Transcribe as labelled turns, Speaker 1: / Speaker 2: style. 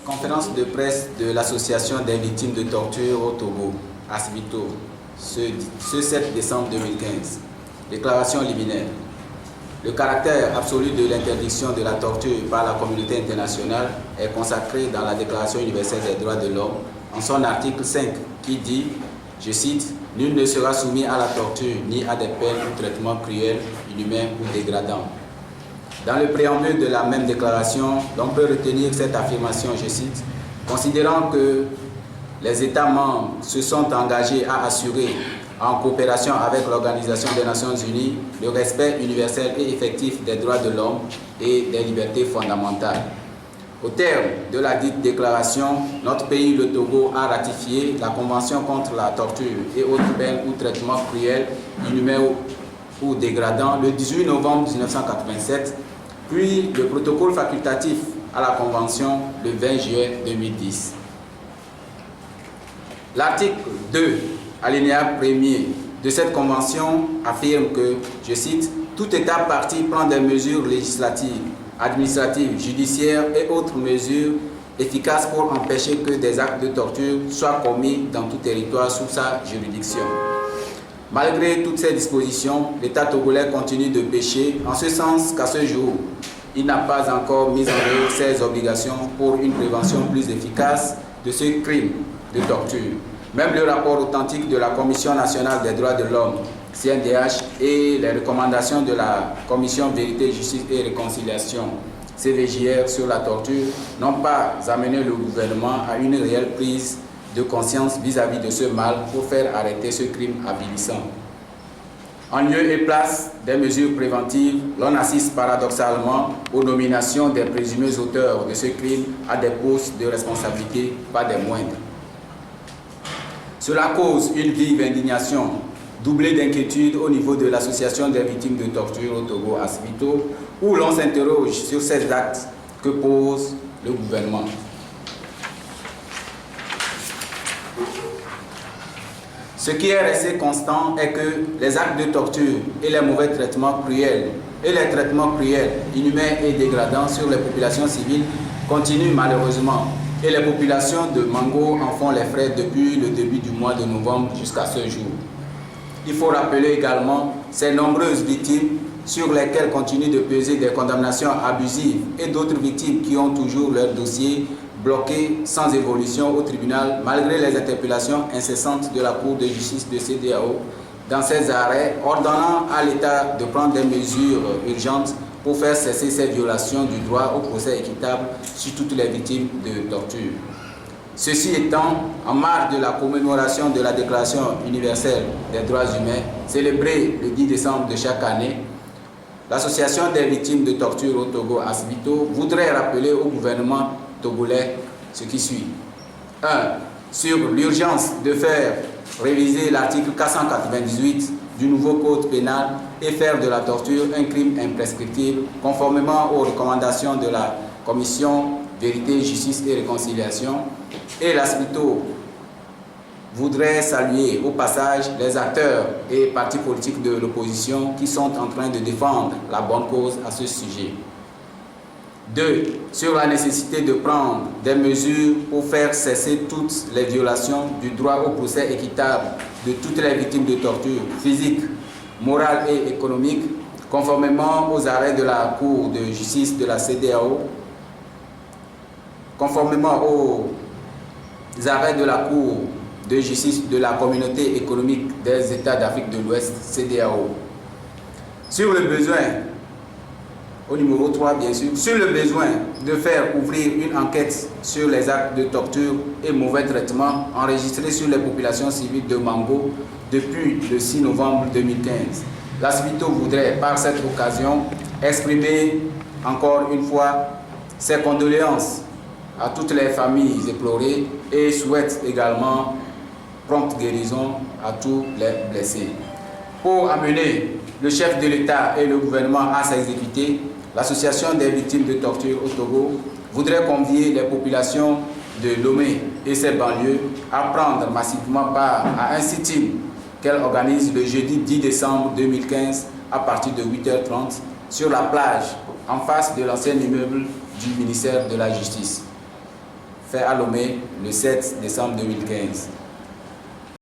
Speaker 1: Conférence de presse de l'Association des victimes de torture au Togo, ASVITO, ce 7 décembre 2015. Déclaration liminaire. Le caractère absolu de l'interdiction de la torture par la communauté internationale est consacré dans la Déclaration universelle des droits de l'homme en son article 5 qui dit, je cite, « Nul ne sera soumis à la torture ni à des peines ou traitements cruels, inhumains ou dégradants ». Dans le préambule de la même déclaration, l'on peut retenir cette affirmation, je cite, « Considérant que les États membres se sont engagés à assurer, en coopération avec l'Organisation des Nations Unies, le respect universel et effectif des droits de l'homme et des libertés fondamentales. » Au terme de la dite déclaration, notre pays, le Togo, a ratifié la Convention contre la torture et autres peines ou traitements cruels, inhumains ou dégradants le 18 novembre 1987, puis le protocole facultatif à la Convention le 20 juillet 2010. L'article 2, alinéa 1er de cette Convention affirme que, je cite, « Tout État partie prend des mesures législatives, administratives, judiciaires et autres mesures efficaces pour empêcher que des actes de torture soient commis dans tout territoire sous sa juridiction. » Malgré toutes ces dispositions, l'État togolais continue de pécher, en ce sens qu'à ce jour, il n'a pas encore mis en œuvre ses obligations pour une prévention plus efficace de ce crime de torture. Même le rapport authentique de la Commission nationale des droits de l'homme, CNDH, et les recommandations de la Commission Vérité, Justice et Réconciliation, CVJR, sur la torture, n'ont pas amené le gouvernement à une réelle prise de conscience vis-à-vis de ce mal pour faire arrêter ce crime avilissant. En lieu et place des mesures préventives, l'on assiste paradoxalement aux nominations des présumés auteurs de ce crime à des postes de responsabilité, pas des moindres. Cela cause une vive indignation, doublée d'inquiétude au niveau de l'Association des victimes de torture au Togo, ASVITO, où l'on s'interroge sur ces actes que pose le gouvernement. Ce qui est resté constant est que les actes de torture et les mauvais traitements cruels inhumains et dégradants sur les populations civiles continuent malheureusement. Et les populations de Mango en font les frais depuis le début du mois de novembre jusqu'à ce jour. Il faut rappeler également ces nombreuses victimes sur lesquelles continuent de peser des condamnations abusives et d'autres victimes qui ont toujours leur dossier bloqué sans évolution au tribunal malgré les interpellations incessantes de la Cour de justice de CEDEAO dans ses arrêts ordonnant à l'État de prendre des mesures urgentes pour faire cesser ces violations du droit au procès équitable sur toutes les victimes de torture. Ceci étant, en marge de la commémoration de la Déclaration universelle des droits humains, célébrée le 10 décembre de chaque année, l'Association des victimes de torture au Togo, ASVITO, voudrait rappeler au gouvernement togolais ce qui suit. 1. Sur l'urgence de faire réviser l'article 498 du nouveau code pénal et faire de la torture un crime imprescriptible conformément aux recommandations de la Commission Vérité, Justice et Réconciliation. Et l'ASVITO voudrait saluer au passage les acteurs et partis politiques de l'opposition qui sont en train de défendre la bonne cause à ce sujet. 2. Sur la nécessité de prendre des mesures pour faire cesser toutes les violations du droit au procès équitable de toutes les victimes de torture physique, morale et économique, conformément aux arrêts de la Cour de justice de la CEDEAO, conformément aux arrêts de la Cour de justice de la Communauté économique des États d'Afrique de l'Ouest, CEDEAO. Sur le besoin, au numéro 3 bien sûr, sur le besoin de faire ouvrir une enquête sur les actes de torture et mauvais traitements enregistrés sur les populations civiles de Mango depuis le 6 novembre 2015. L'ASVITO voudrait par cette occasion exprimer encore une fois ses condoléances à toutes les familles éplorées et souhaite également prompte guérison à tous les blessés. Pour amener le chef de l'État et le gouvernement à s'exécuter, l'Association des victimes de torture au Togo voudrait convier les populations de Lomé et ses banlieues à prendre massivement part à un sit-in qu'elle organise le jeudi 10 décembre 2015 à partir de 8h30 sur la plage en face de l'ancien immeuble du ministère de la Justice. fait à Lomé le 7 décembre 2015.